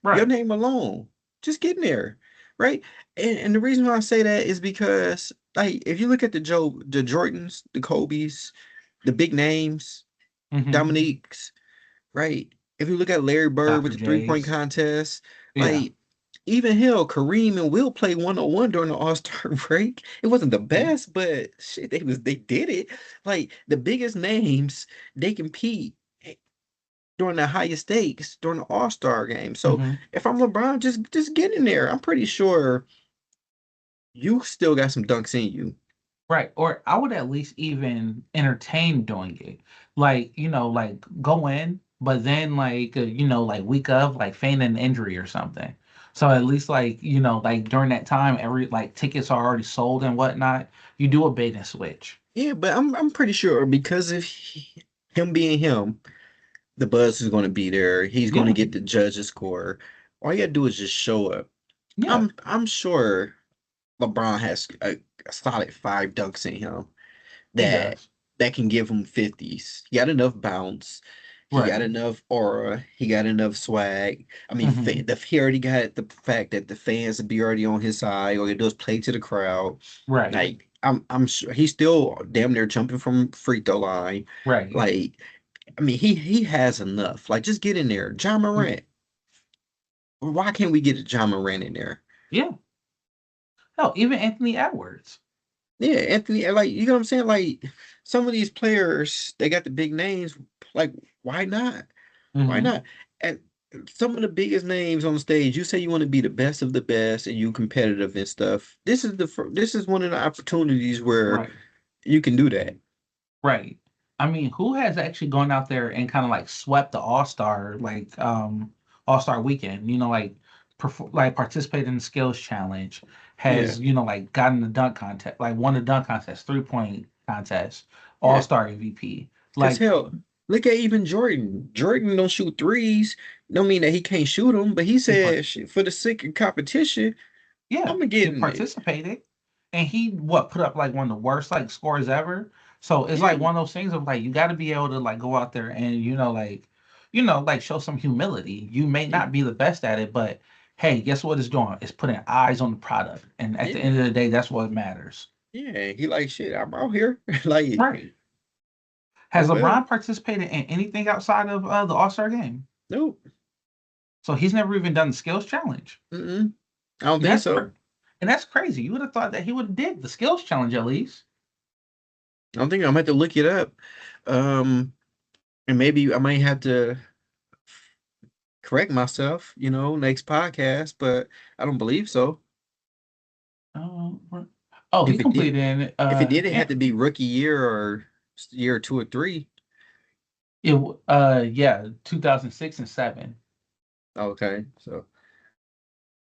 Speaker 1: Your
Speaker 2: Right.
Speaker 1: name alone. Just getting there. Right? And the reason why I say that is because like if you look at the Jordans, the Kobe's, the big names,
Speaker 2: Hmm.
Speaker 1: Dominique's, right? If you look at Larry Bird with
Speaker 2: Dr.
Speaker 1: the 3-point
Speaker 2: J's.
Speaker 1: contest,
Speaker 2: Yeah.
Speaker 1: like even hell, Kareem and Will play 1-on-one during the All-Star break. It wasn't the
Speaker 2: Yeah.
Speaker 1: best, but shit, they did it. Like the biggest names, they compete during the highest stakes during the All-Star game. So
Speaker 2: Hmm.
Speaker 1: if I'm LeBron, just get in there. I'm pretty sure you still got some dunks in you.
Speaker 2: Right. Or I would at least even entertain doing it. Like, like go in, but then like, like week of like feign an injury or something. So at least like, like during that time, every like tickets are already sold and whatnot. You do a bait and switch.
Speaker 1: Yeah, but I'm pretty sure because of him being him, the buzz is going to be there. He's going to
Speaker 2: Yeah.
Speaker 1: get the judges score. all you gotta do is just show up.
Speaker 2: Yeah,
Speaker 1: I'm sure LeBron has a solid 5 dunks in him
Speaker 2: he
Speaker 1: that
Speaker 2: does.
Speaker 1: can give him 50s. He got enough bounce. He got
Speaker 2: Right.
Speaker 1: enough aura. He got enough swag. I mean,
Speaker 2: Hmm.
Speaker 1: he already got the fact that the fans would be already on his side. All he does play to the crowd.
Speaker 2: Right.
Speaker 1: Like I'm sure he's still damn near jumping from free throw line.
Speaker 2: Right.
Speaker 1: Like I mean, he has enough. Like just get in there, John
Speaker 2: Mm,
Speaker 1: Morant. Why can't we get a John Morant in there?
Speaker 2: yeah. Hell, even Anthony Edwards.
Speaker 1: Yeah, Anthony, like you know what I'm saying? Like some of these players, they got the big names. Like, why not? Why
Speaker 2: Hmm.
Speaker 1: not? And some of the biggest names on the stage, you say you want to be the best of the best and you competitive and stuff. This is one of the opportunities where
Speaker 2: Right.
Speaker 1: you can do that.
Speaker 2: Right. I mean, who has actually gone out there and kind of like swept the All-Star All-Star weekend, like like participated in the skills challenge,
Speaker 1: Yeah,
Speaker 2: has, like gotten the dunk contest, like won the dunk contest, 3-point contest,
Speaker 1: yeah.
Speaker 2: All-Star MVP.
Speaker 1: Because
Speaker 2: Like,
Speaker 1: hell, look at even Jordan. Jordan don't shoot threes. Don't mean that he can't shoot them, but he
Speaker 2: he part
Speaker 1: said, "Shit, for the sake of competition,
Speaker 2: yeah,
Speaker 1: I'm gonna
Speaker 2: he
Speaker 1: get in it."
Speaker 2: participated, and he what put up like one of the worst like scores ever. So it's
Speaker 1: Yeah,
Speaker 2: like one of those things of like you got to be able to like go out there and like show some humility. You may
Speaker 1: yeah,
Speaker 2: not be the best at it, but hey, guess what it's doing? It's putting eyes on the product, and at the
Speaker 1: yeah,
Speaker 2: end of the day, that's what matters.
Speaker 1: yeah. He like shit. I'm out here. Like,
Speaker 2: Right?
Speaker 1: oh
Speaker 2: Has
Speaker 1: well.
Speaker 2: LeBron participated in anything outside of the All Star game?
Speaker 1: Nope.
Speaker 2: So he's never even done the skills challenge,
Speaker 1: Mm-mm. I don't
Speaker 2: and
Speaker 1: think
Speaker 2: that's
Speaker 1: so.
Speaker 2: and that's crazy. You would have thought that he would have did the skills challenge at least.
Speaker 1: I don't think I'm gonna have to look it up. Um, and maybe I might have to correct myself, next podcast, but I don't believe so.
Speaker 2: What- Oh, he
Speaker 1: If it did,
Speaker 2: completed in
Speaker 1: it had to be rookie year or year 2 or 3.
Speaker 2: yeah, 2006 and 7.
Speaker 1: Okay, so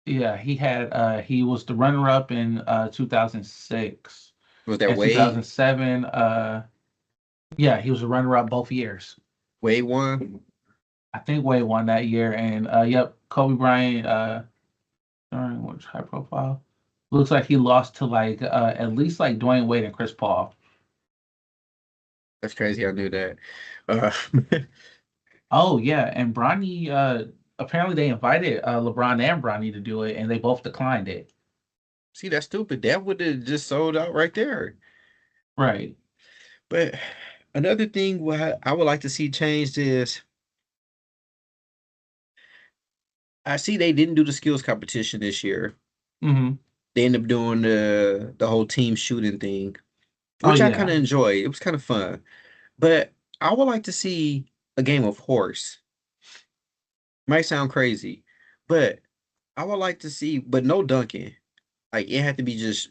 Speaker 2: Yeah, he was the runner up in 2006
Speaker 1: was that
Speaker 2: and
Speaker 1: Wade?
Speaker 2: 2007. Yeah, he was a runner up both years.
Speaker 1: Wade won.
Speaker 2: I think Wade won that year, and yep, Kobe Bryant during which high profile looks like he lost to like at least like Dwayne Wade and Chris Paul.
Speaker 1: That's crazy. I knew that. Uh,
Speaker 2: Oh yeah, and Bronny apparently they invited LeBron and Bronny to do it, and they both declined it.
Speaker 1: see, that's stupid. That would have just sold out right there.
Speaker 2: Right.
Speaker 1: But another thing what I would like to see changed is I see they didn't do the skills competition this year.
Speaker 2: Hmm.
Speaker 1: They ended up doing the whole team shooting thing,
Speaker 2: Oh
Speaker 1: which I kind
Speaker 2: yeah.
Speaker 1: of enjoyed. It was kind of fun. But I would like to see a game of horse. Might sound crazy, but I would like to see, but no dunking. Like it had to be just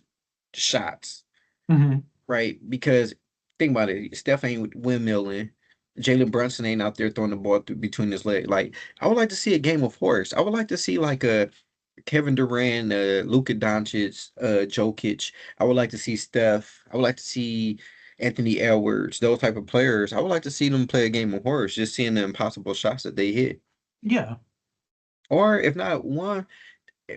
Speaker 1: shots,
Speaker 2: Hmm.
Speaker 1: right? Because think about it, Steph ain't windmilling. Jalen Brunson ain't out there throwing the ball through between his legs. Like I would like to see a game of horse. I would like to see like a Kevin Durant, Luka Doncic, Jokic. I would like to see Steph. I would like to see Anthony Edwards. Those type of players. I would like to see them play a game of horse. Just seeing the impossible shots that they hit.
Speaker 2: Yeah.
Speaker 1: Or if not one,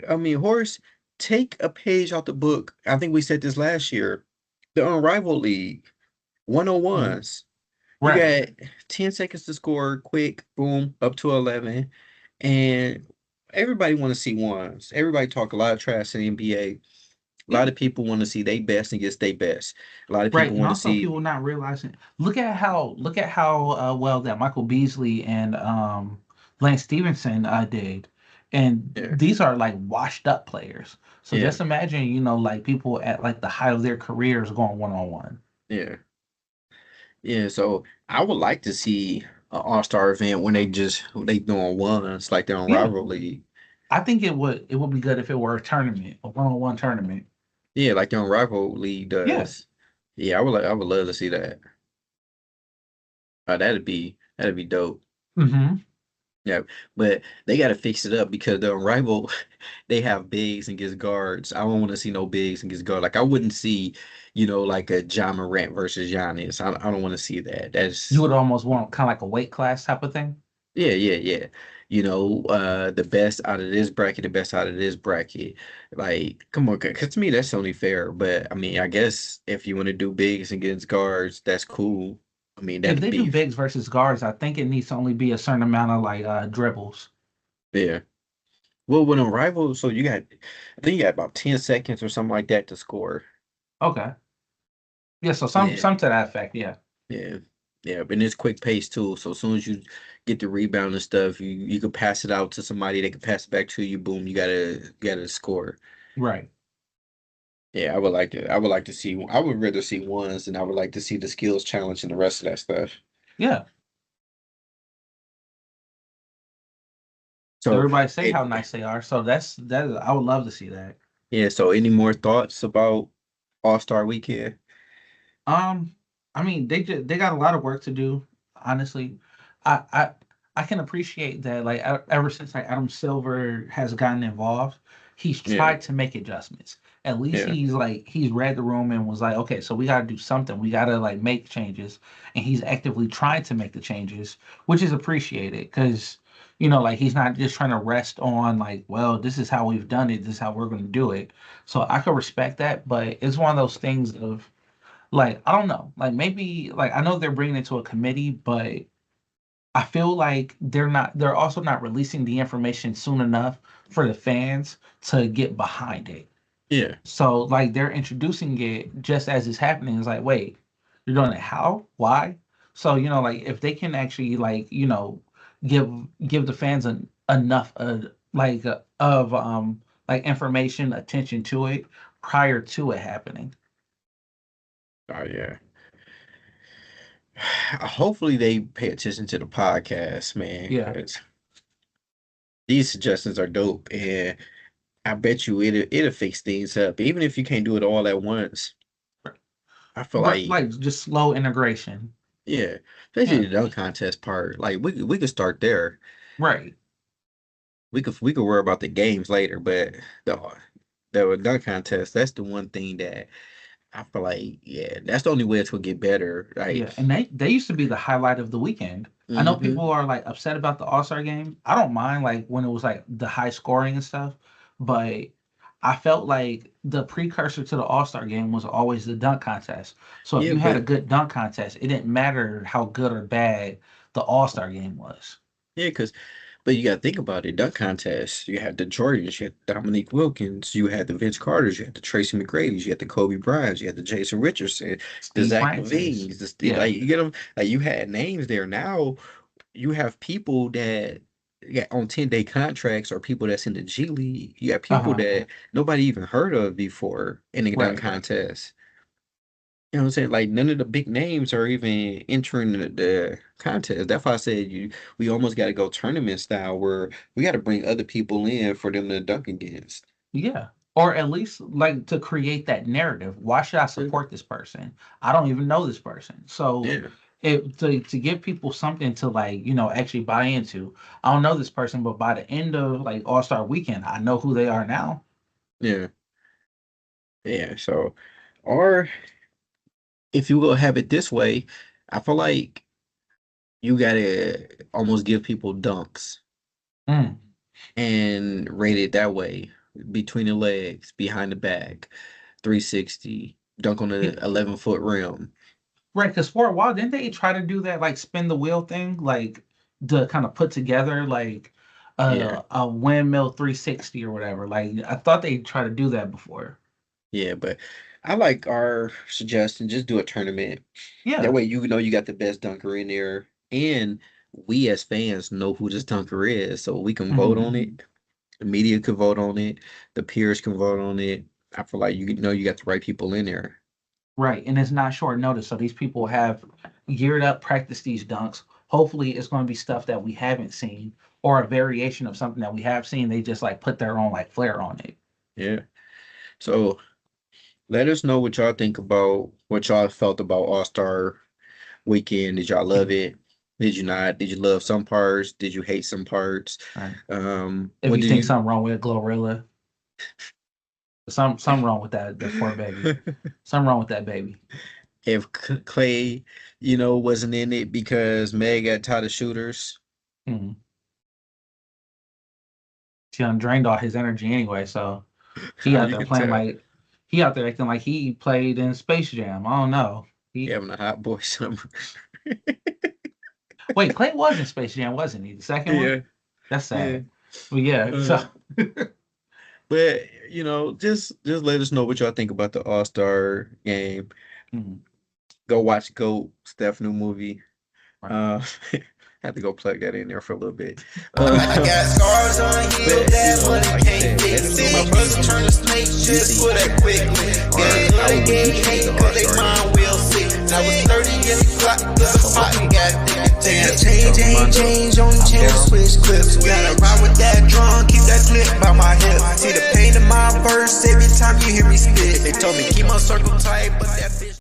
Speaker 1: I mean, horse, take a page out the book. I think we said this last year. The Unrivaled League,
Speaker 2: Mhm.
Speaker 1: 101s. You
Speaker 2: Right.
Speaker 1: got 10 seconds to score, quick, boom, up to 11. And everybody want to see ones. Everybody talk a lot of trash in the NBA. A lot
Speaker 2: Yeah.
Speaker 1: of people want to see they best against they best. A lot of
Speaker 2: Right.
Speaker 1: people
Speaker 2: And
Speaker 1: want to
Speaker 2: also
Speaker 1: see,
Speaker 2: people not realizing look at how well that Michael Beasley and Lance Stevenson did. And
Speaker 1: yeah,
Speaker 2: these are like washed up players. So
Speaker 1: yeah,
Speaker 2: just imagine, like people at like the height of their careers going one on one.
Speaker 1: yeah, yeah. So I would like to see an all-star event when they doing ones like they're on
Speaker 2: Yeah.
Speaker 1: rival league.
Speaker 2: I think it would be good if it were a tournament, a one on one tournament.
Speaker 1: Yeah, like their rival league
Speaker 2: Yeah.
Speaker 1: does. Yeah, I would love to see that. That'd be dope.
Speaker 2: Hmm.
Speaker 1: Yeah, but they got to fix it up because the rival they have bigs and gets guards. I don't want to see no bigs and gets guard. Like I wouldn't see, like a John Morant versus Giannis. I don't want to see that.
Speaker 2: You
Speaker 1: That's
Speaker 2: would almost want kind of like a weight class type of thing.
Speaker 1: Yeah, yeah, yeah. The best out of this bracket, the best out of this bracket. Like, come on, because to me that's only fair. But I mean, I guess if you want to do bigs against guards, that's cool. I mean,
Speaker 2: If
Speaker 1: that'd
Speaker 2: they do
Speaker 1: be
Speaker 2: bigs versus guards, I think it needs to only be a certain amount of like dribbles.
Speaker 1: fair. Well, when a rival, so I think you got about 10 seconds or something like that to score.
Speaker 2: Okay. Yeah, so some
Speaker 1: Yeah,
Speaker 2: some to that effect, yeah.
Speaker 1: yeah, yeah. But it's quick pace too. So as soon as you get the rebound and stuff, you can pass it out to somebody. They can pass it back to you. Boom, you gotta score.
Speaker 2: Right.
Speaker 1: Yeah, I would like to. I would like to see. I would rather see ones, and I would like to see the skills challenge and the rest of that stuff.
Speaker 2: Yeah.
Speaker 1: So,
Speaker 2: Everybody say how
Speaker 1: it,
Speaker 2: nice they are. So that I would love to see that.
Speaker 1: yeah. So, any more thoughts about All-Star Weekend?
Speaker 2: Um, I mean, they got a lot of work to do. Honestly, I I I can appreciate that. Like ever since like Adam Silver has gotten involved, he's
Speaker 1: Yeah,
Speaker 2: tried to make adjustments. At least
Speaker 1: yeah,
Speaker 2: he's read the room and was like, okay, so we got to do something. We got to like make changes, and he's actively trying to make the changes, which is appreciated because like he's not just trying to rest on like, well, this is how we've done it. This is how we're going to do it. So I could respect that, but it's one of those things of like I don't know, like maybe like I know they're bringing it to a committee, but I feel like they're also not releasing the information soon enough for the fans to get behind it.
Speaker 1: yeah.
Speaker 2: So like they're introducing it just as it's happening. It's like, wait, you're doing it how? Why? So like if they can actually like give give the fans enough of like information, attention to it prior to it happening.
Speaker 1: Oh yeah. Hopefully they pay attention to the podcast, man,
Speaker 2: Yeah.
Speaker 1: because these suggestions are dope, and I bet you it'll fix things up. Even if you can't do it all at once, I feel
Speaker 2: Right,
Speaker 1: like
Speaker 2: like just slow integration.
Speaker 1: yeah, especially
Speaker 2: Yeah,
Speaker 1: the dunk contest part. Like we could start there.
Speaker 2: right.
Speaker 1: We could worry about the games later, but the the dunk contest, that's the one thing that I feel like, yeah, that's the only way it's gonna get better.
Speaker 2: Yeah,
Speaker 1: Like,
Speaker 2: and they used to be the highlight of the weekend. I know
Speaker 1: hmm
Speaker 2: people are like upset about the All-Star game. I don't mind like when it was like the high scoring and stuff, but I felt like the precursor to the All-Star game was always the dunk contest. So if
Speaker 1: yeah,
Speaker 2: you had a
Speaker 1: but
Speaker 2: good dunk contest, it didn't matter how good or bad the All-Star game was.
Speaker 1: yeah, because but you gotta think about it. Dunk contest, you had the Jordans, you had Dominique Wilkins, you had the Vince Carters, you had the Tracy McGrady's, you had the Kobe Bryant's, you had the Jason Richardson, the
Speaker 2: Steve
Speaker 1: Zach
Speaker 2: Francis.
Speaker 1: Levines,
Speaker 2: Yeah.
Speaker 1: like you get them, like you had names there. Now you have people that got on 10-day contracts or people that's in the G League. You got people
Speaker 2: Uh-huh.
Speaker 1: that nobody even heard of before in the dunk
Speaker 2: Right.
Speaker 1: contest. You know what I'm saying? Like none of the big names are even entering the contest. That's why I said we almost got to go tournament style where we got to bring other people in for them to dunk against.
Speaker 2: Yeah. Or at least like to create that narrative. Why should I
Speaker 1: Yeah,
Speaker 2: support this person? I don't even know this person. So
Speaker 1: yeah,
Speaker 2: it to give people something to like, actually buy into. I don't know this person, but by the end of like All-Star weekend, I know who they are now.
Speaker 1: yeah, yeah. So, or if you will have it this way, I feel like you gotta almost give people dunks
Speaker 2: Mm.
Speaker 1: and rate it that way between the legs, behind the back, 360, dunk on
Speaker 2: Yeah.
Speaker 1: the 11-foot rim.
Speaker 2: Right, because for a while, didn't they try to do that like spin the wheel thing? Like to kind of put together like
Speaker 1: Yeah.
Speaker 2: a windmill 360 or whatever. Like I thought they tried to do that before.
Speaker 1: Yeah, but I like our suggestion. Just do a tournament. That
Speaker 2: Yeah.
Speaker 1: way you know you got the best dunker in there. And we as fans know who this dunker is. So we can vote
Speaker 2: Mhm.
Speaker 1: on it. The media can vote on it. The peers can vote on it. I feel like you know you got the right people in there.
Speaker 2: Right, and it's not short notice. So these people have geared up, practiced these dunks. Hopefully, it's going to be stuff that we haven't seen or a variation of something that we have seen. They just like put their own like flair on it.
Speaker 1: Yeah. So let us know what y'all think about what y'all felt about All-Star Weekend. Did y'all love it? Did you not? Did you love some parts? Did you hate some parts?
Speaker 2: Right. If
Speaker 1: What
Speaker 2: you
Speaker 1: did
Speaker 2: think
Speaker 1: you
Speaker 2: something wrong with Glorilla, some wrong with that poor baby. Something wrong with that baby.
Speaker 1: if Clay, wasn't in it because Meg got tired of shooters.
Speaker 2: Mm. She done drained all his energy anyway, so he out
Speaker 1: You
Speaker 2: there
Speaker 1: can
Speaker 2: playing
Speaker 1: tell.
Speaker 2: like he out there acting like he played in Space Jam. I don't know.
Speaker 1: He
Speaker 2: He
Speaker 1: having a hot boy summer.
Speaker 2: Wait, Clay was in Space Jam, wasn't he? The second one?
Speaker 1: Yeah,
Speaker 2: That's
Speaker 1: yeah.
Speaker 2: sad. But yeah, so
Speaker 1: Uh, but just let us know what y'all think about the All Star game.
Speaker 2: mm,
Speaker 1: Go watch Go Steph new movie.
Speaker 2: right.
Speaker 1: Uh, had to go plug that in there for a little bit.
Speaker 3: I got scars on heels
Speaker 1: But
Speaker 3: that money
Speaker 1: like I
Speaker 3: can't
Speaker 1: said, let
Speaker 3: fix.
Speaker 1: us
Speaker 3: See
Speaker 1: know
Speaker 3: my
Speaker 1: what
Speaker 3: brother
Speaker 1: games
Speaker 3: turn to snake
Speaker 1: you
Speaker 3: just for
Speaker 1: think
Speaker 3: that quickly. Get
Speaker 1: how
Speaker 3: another
Speaker 1: would
Speaker 3: gay
Speaker 1: you change
Speaker 3: hate
Speaker 1: the
Speaker 3: cause
Speaker 1: All
Speaker 3: they
Speaker 1: Star
Speaker 3: mind
Speaker 1: game?
Speaker 3: will sick. I was 30 in the clock, cause the pot got thick. Change, only change switch clips. Gotta ride with that drum, keep that clip by my hip. See the pain in my verse every time you hear me spit. They told me keep my circle tight, but that bitch